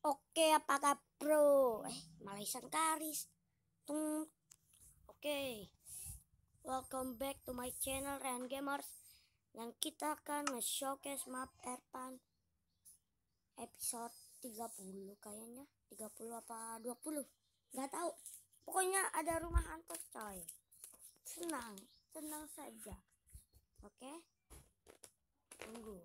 Oke, apakah bro? Malaysian Karis. Oke. Welcome back to my channel Ryan Gamers. Yang kita akan nge-showcase map Erpan episode 30 kayaknya. 30 apa 20? Nggak tahu. Pokoknya ada rumah hantu coy. Tenang saja. Oke. Tunggu.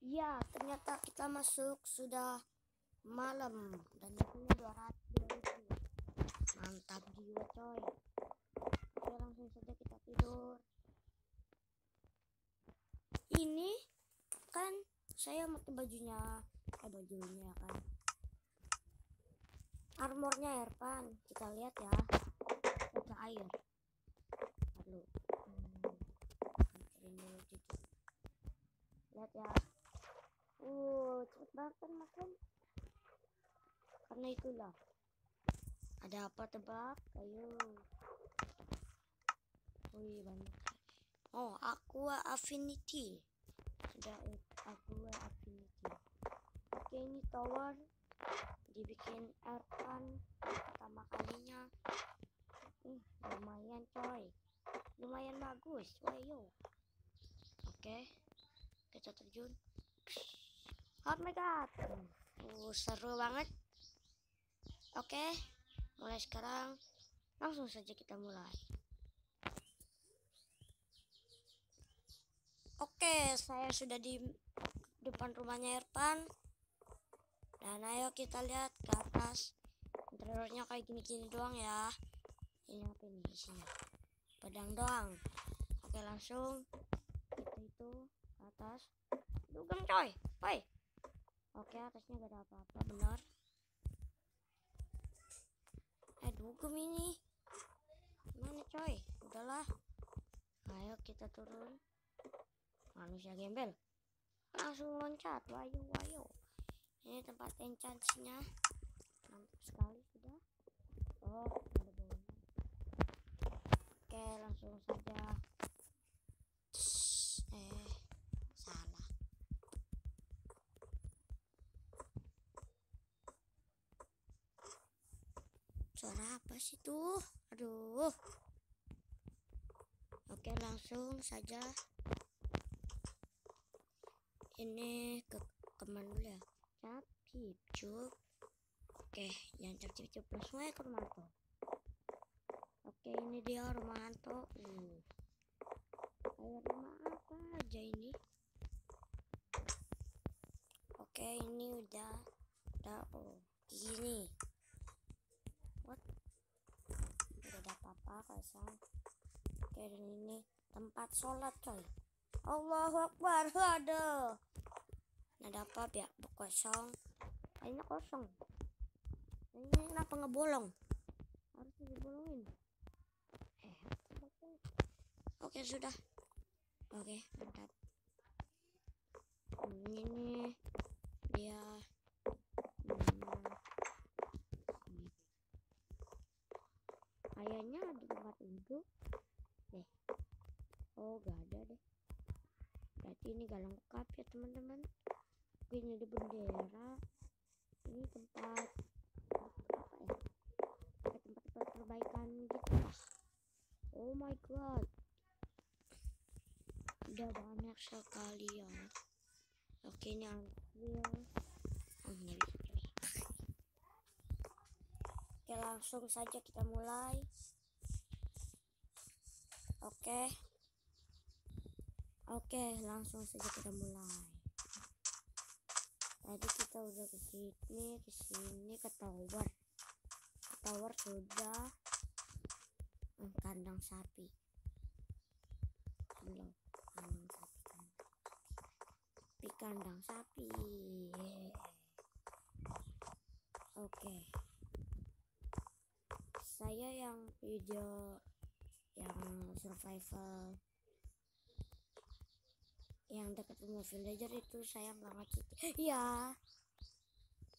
Ya, ternyata kita masuk sudah malam dan ini 200.000. Mantap jiwa coy. Oke, langsung saja kita tidur. Ini kan saya pakai bajunya kan. Armornya Erpan. Kita lihat ya. Ke air. Lalu ini gitu. Lihat ya. Cepet banget kan makan. Karena itulah. Ada apa tebak? Ayo. Wih, banyak. Oh, Aqua Affinity. Sudah Aqua Affinity. Oke, ini tower dibikin Erpan pertama kalinya. Lumayan coy. Lumayan bagus. Wayo. Oke. Kita terjun. Oh my god. Seru banget. Oke. Mulai sekarang langsung saja kita mulai. Oke, saya sudah di depan rumahnya Erpan. Dan ayo kita lihat ke atas. Interiornya kayak gini-gini doang ya. Ini apa ini isinya? Pedang doang. Oke, langsung kita itu ke atas. Dugem coy. Woi. Oke, atasnya gak ada apa-apa, benar. Dugem ini. Mana coy? Udahlah. Ayo kita turun. Manusia gembel. Langsung loncat. Wayo. Ini tempat enchantnya. Mantap sekali sudah. Oh, ada bawahnya. Oke, langsung saja. Salah. Suara apa sih tuh? Aduh. Oke, langsung saja. Ini ke kemana dulu ya? Capcip cup. Oke, yang capcip langsung aja ke rumah hantu. Oke, ini dia rumah hantu. Ayo, rumah apa aja ini? Oke, ini udah gini. What? Udah ada apa-apa kosong. Oke, dan ini tempat sholat coy. Allahu Akbar. Aduh. Ada apa ya? Kosong. Kayaknya kosong. Ini kenapa ngebolong? Harus dibolongin. Oke, sudah. Oke, mantap. Ini dia. Kayaknya ada tempat itu deh. Oh, gak ada deh. Berarti ini gak lengkap ya teman-teman. Ini ada bendera. Ini tempat apa ya? Tempat perbaikan gitu. Oh my god. Udah banyak sekali ya. Oke, ini anvil. Nggak bisa coy. Oke, langsung saja kita mulai. Oke, langsung saja kita mulai. Tadi kita udah ke sini ke tower. Tower sudah. Kandang sapi. Belum. Kandang sapi. Oke. Saya yang video yang survival yang dekat rumah villager itu saya nggak nge-cheat. Iya.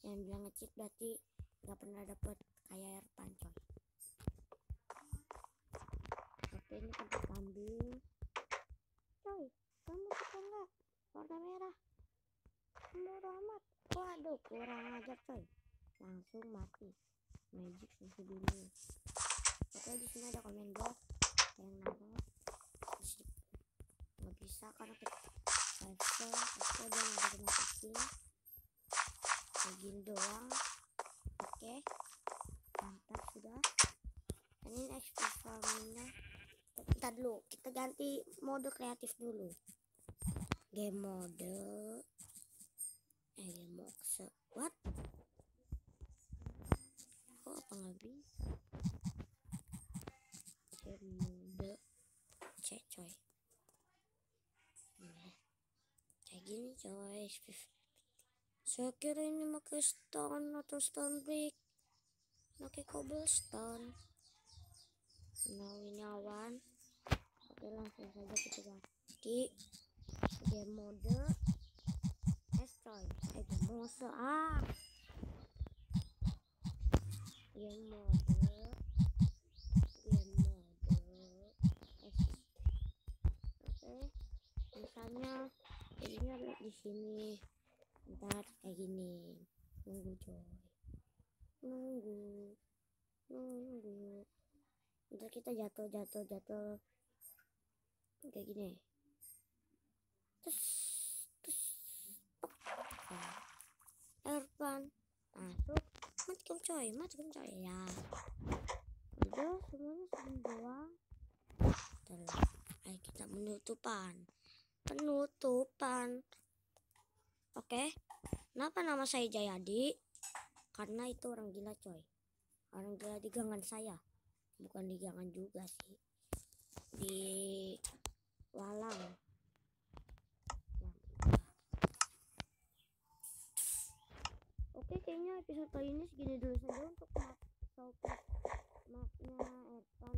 Yang bilang nge-cheat berarti nggak pernah dapet kayak Erpan coy. Oke, ini tempat kambing. Coy, kamu suka nggak warna merah? Murah amat. Wah, langsung mati. Magic susu dulu. Oke, di sini ada komen box yang naruh nggak bisa karena kita oke, dia nggak ada masukin kayak gini doang. Oke, mantap sudah. Ini XP farmingnya. Bentar dulu, kita ganti mode kreatif dulu. Game mode game mode what? Kok apa nggak bisa? Game mode cek coy. Kayak gini coy. Saya kira ini pakai stone atau stone brick, pakai cobblestone. Nah, ini awan. Oke, langsung saja kita ganti game mode coy. Game mode game mode oke, misalnya jadinya di sini. Ntar kayak gini, nunggu coy, nunggu ntar kita jatuh kayak gini, terus Erpan masuk, matikan coy ya. Udah semuanya segini doang. Terus ayo kita penutupan. Oke, kenapa nama saya Jayadi? Karena itu orang gila coy. Orang gila di gangan saya. Bukan di gangan juga sih. Di walang. Oke, kayaknya episode kali ini segini dulu saja untuk mapnya Erpan.